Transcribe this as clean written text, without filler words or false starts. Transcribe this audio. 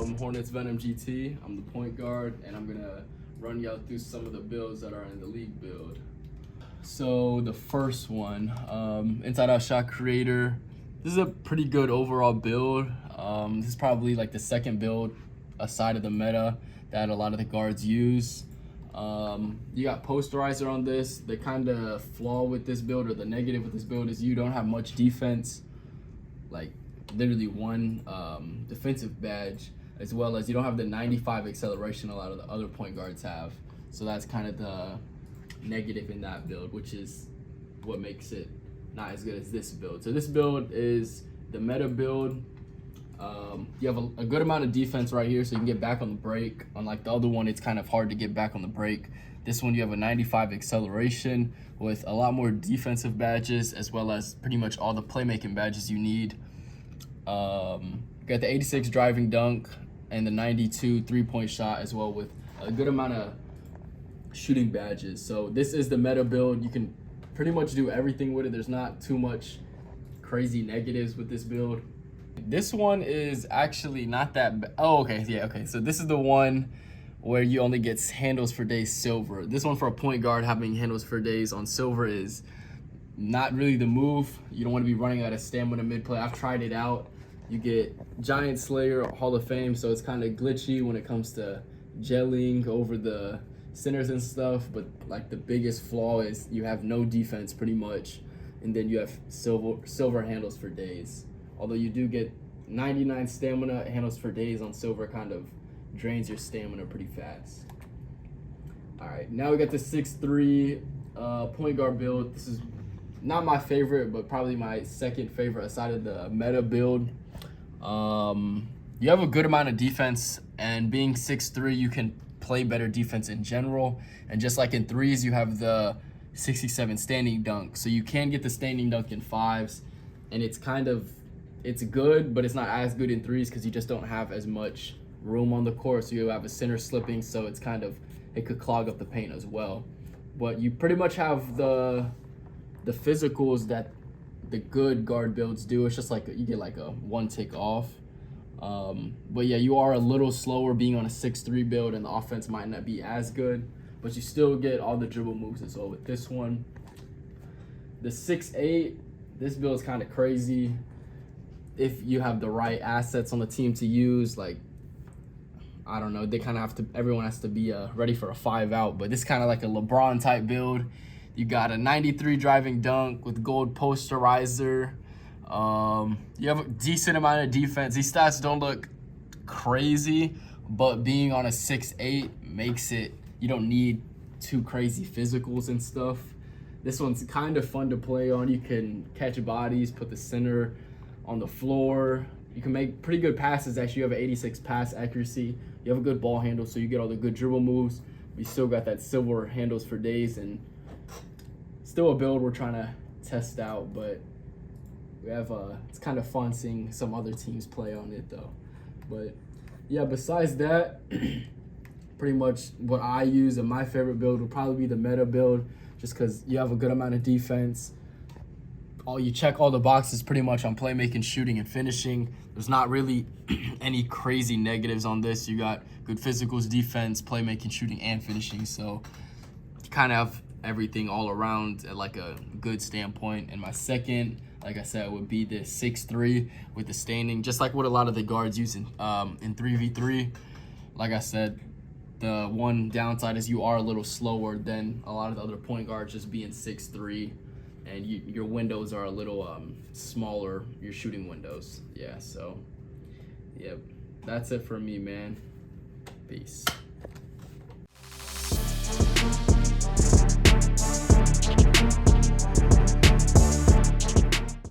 Hornets Venom GT. I'm the point guard, and I'm gonna run y'all through some of the builds that are in the league build. So the first one, inside out shot creator. This is a pretty good overall build. This is probably like the second build aside of the meta that a lot of the guards use. You got posterizer on this. The kind of flaw with this build, or the negative with this build, is you don't have much defense, like literally one defensive badge, as well as you don't have the 95 acceleration a lot of the other point guards have. So that's kind of the negative in that build, which is what makes it not as good as this build. So this build is the meta build. You have a good amount of defense right here, so you can get back on the break. Unlike the other one, it's kind of hard to get back on the break. This one, you have a 95 acceleration with a lot more defensive badges, as well as pretty much all the playmaking badges you need. You got the 86 driving dunk and the 92 three-point shot, as well, with a good amount of shooting badges. So this is the meta build. You can pretty much do everything with it. There's not too much crazy negatives with this build. This one is actually not that bad. Oh, okay, yeah, okay. So this is the one where you only get handles for days silver. This one for a point guard, having handles for days on silver is not really the move. You don't want to be running out of stamina mid-play. I've tried it out. You get Giant Slayer, Hall of Fame, so it's kind of glitchy when it comes to gelling over the centers and stuff, but like the biggest flaw is you have no defense pretty much, and then you have silver handles for days. Although you do get 99 stamina, handles for days on silver kind of drains your stamina pretty fast. All right, now we got the 6'3" point guard build. This is not my favorite, but probably my second favorite aside of the meta build. You have a good amount of defense, and being 6'3", you can play better defense in general. And just like in threes, you have the 67 standing dunk, so you can get the standing dunk in fives, and it's good, but it's not as good in threes because you just don't have as much room on the court. So you have a center slipping, so it could clog up the paint as well. But you pretty much have the physicals that the good guard builds do. It's just like you get like a one tick off. But yeah, you are a little slower being on a 6'3" build, and the offense might not be as good, but you still get all the dribble moves as well with this one. The 6'8", this build is kind of crazy if you have the right assets on the team to use. Like, I don't know, they kind of everyone has to be ready for a 5-out, but this is kind of like a LeBron type build. You got a 93 driving dunk with gold posterizer. You have a decent amount of defense. These stats don't look crazy, but being on a 6'8" makes it, you don't need too crazy physicals and stuff. This one's kind of fun to play on. You can catch bodies, put the center on the floor. You can make pretty good passes. Actually, you have an 86 pass accuracy. You have a good ball handle, so you get all the good dribble moves. We still got that silver handles for days, and still a build we're trying to test out, but we have it's kind of fun seeing some other teams play on it though. But yeah, besides that, pretty much what I use and my favorite build would probably be the meta build, just because you have a good amount of defense. You check all the boxes pretty much on playmaking, shooting, and finishing. There's not really any crazy negatives on this. You got good physicals, defense, playmaking, shooting, and finishing. So you kind of have everything all around at like a good standpoint. And my second, like I said, would be the 6'3" with the standing, just like what a lot of the guards use in 3v3. Like I said, the one downside is you are a little slower than a lot of the other point guards, just being 6'3", and your windows are a little smaller, your shooting windows. Yeah, so yeah, that's it for me, man. Peace.